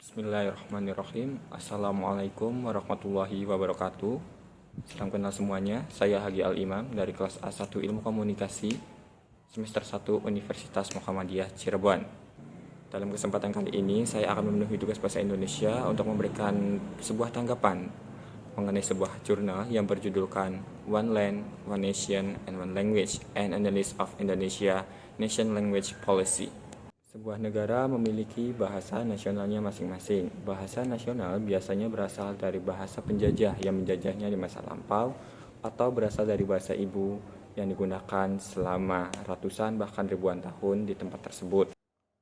Bismillahirrahmanirrahim. Assalamualaikum warahmatullahi wabarakatuh. Salam kenal semuanya. Saya Hagi Al-Imam dari kelas A1 Ilmu Komunikasi semester 1 Universitas Muhammadiyah Cirebon. Dalam kesempatan kali ini saya akan memenuhi tugas bahasa Indonesia untuk memberikan sebuah tanggapan mengenai sebuah jurnal yang berjudulkan One Land, One Nation, and One Language, an Analysis of Indonesia Nation Language Policy. Sebuah negara memiliki bahasa nasionalnya masing-masing. Bahasa nasional biasanya berasal dari bahasa penjajah yang menjajahnya di masa lampau atau berasal dari bahasa ibu yang digunakan selama ratusan bahkan ribuan tahun di tempat tersebut.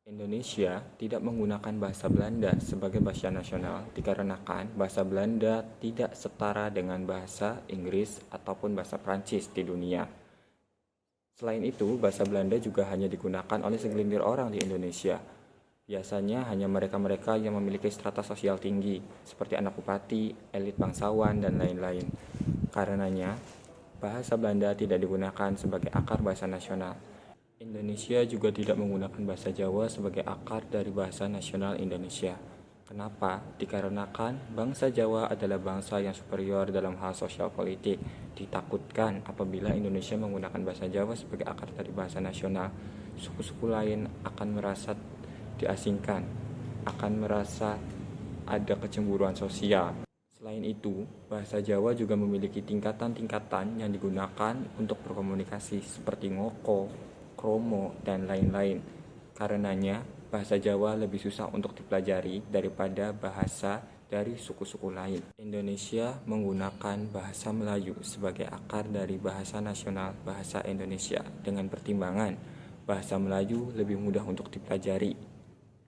Indonesia tidak menggunakan bahasa Belanda sebagai bahasa nasional dikarenakan bahasa Belanda tidak setara dengan bahasa Inggris ataupun bahasa Prancis di dunia. Selain itu, bahasa Belanda juga hanya digunakan oleh segelintir orang di Indonesia. Biasanya hanya mereka-mereka yang memiliki strata sosial tinggi, seperti anak bupati, elit bangsawan, dan lain-lain. Karenanya, bahasa Belanda tidak digunakan sebagai akar bahasa nasional. Indonesia juga tidak menggunakan bahasa Jawa sebagai akar dari bahasa nasional Indonesia. Kenapa? Dikarenakan bangsa Jawa adalah bangsa yang superior dalam hal sosial politik. Ditakutkan apabila Indonesia menggunakan bahasa Jawa sebagai akar dari bahasa nasional, suku-suku lain akan merasa diasingkan, akan merasa ada kecemburuan sosial. Selain itu, bahasa Jawa juga memiliki tingkatan-tingkatan yang digunakan untuk berkomunikasi seperti ngoko, kromo, dan lain-lain. Karenanya, bahasa Jawa lebih susah untuk dipelajari daripada bahasa dari suku-suku lain. Indonesia menggunakan bahasa Melayu sebagai akar dari bahasa nasional bahasa Indonesia dengan pertimbangan bahasa Melayu lebih mudah untuk dipelajari.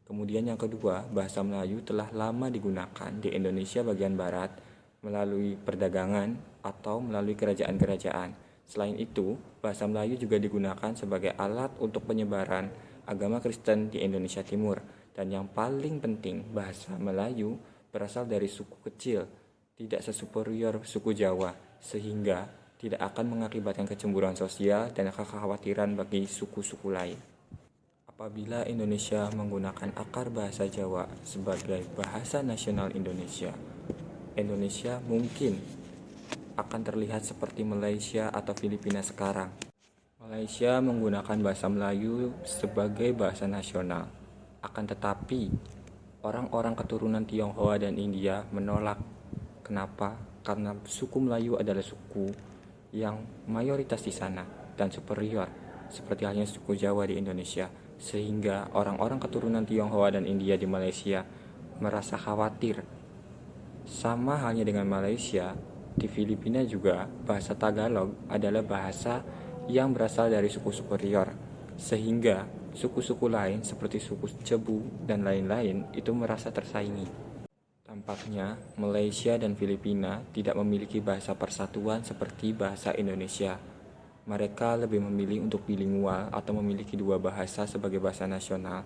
Kemudian yang kedua, bahasa Melayu telah lama digunakan di Indonesia bagian barat melalui perdagangan atau melalui kerajaan-kerajaan. Selain itu, bahasa Melayu juga digunakan sebagai alat untuk penyebaran agama Kristen di Indonesia Timur. Dan yang paling penting, bahasa Melayu berasal dari suku kecil, tidak sesuperior suku Jawa, sehingga tidak akan mengakibatkan kecemburuan sosial dan kekhawatiran bagi suku-suku lain. Apabila Indonesia menggunakan akar bahasa Jawa sebagai bahasa nasional Indonesia, Indonesia mungkin akan terlihat seperti Malaysia atau Filipina sekarang. Malaysia menggunakan bahasa Melayu sebagai bahasa nasional. Akan tetapi, orang-orang keturunan Tionghoa dan India menolak. Kenapa? Karena suku Melayu adalah suku yang mayoritas di sana dan superior, seperti halnya suku Jawa di Indonesia. Sehingga orang-orang keturunan Tionghoa dan India di Malaysia merasa khawatir. Sama halnya dengan Malaysia, di Filipina juga bahasa Tagalog adalah bahasa yang berasal dari suku superior, sehingga suku-suku lain seperti suku Cebu dan lain-lain itu merasa tersaingi. Tampaknya Malaysia dan Filipina tidak memiliki bahasa persatuan seperti bahasa Indonesia. Mereka lebih memilih untuk bilingual atau memiliki dua bahasa sebagai bahasa nasional.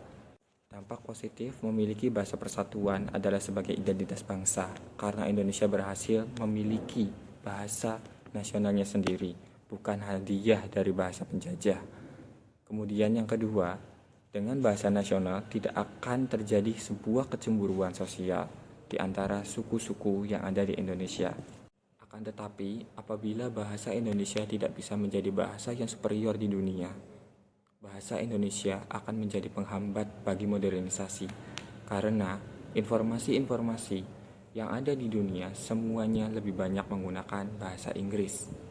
Dampak positif memiliki bahasa persatuan adalah sebagai identitas bangsa, karena Indonesia berhasil memiliki bahasa nasionalnya sendiri, bukan hadiah dari bahasa penjajah. Kemudian yang kedua, dengan bahasa nasional tidak akan terjadi sebuah kecemburuan sosial di antara suku-suku yang ada di Indonesia. Akan tetapi, apabila bahasa Indonesia tidak bisa menjadi bahasa yang superior di dunia, bahasa Indonesia akan menjadi penghambat bagi modernisasi, karena informasi-informasi yang ada di dunia semuanya lebih banyak menggunakan bahasa Inggris.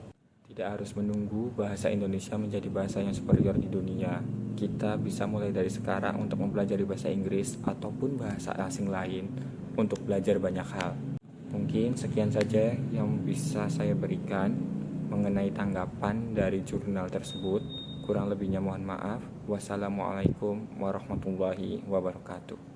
Tidak harus menunggu bahasa Indonesia menjadi bahasa yang superior di dunia. Kita bisa mulai dari sekarang untuk mempelajari bahasa Inggris ataupun bahasa asing lain untuk belajar banyak hal. Mungkin sekian saja yang bisa saya berikan mengenai tanggapan dari jurnal tersebut. Kurang lebihnya mohon maaf. Wassalamualaikum warahmatullahi wabarakatuh.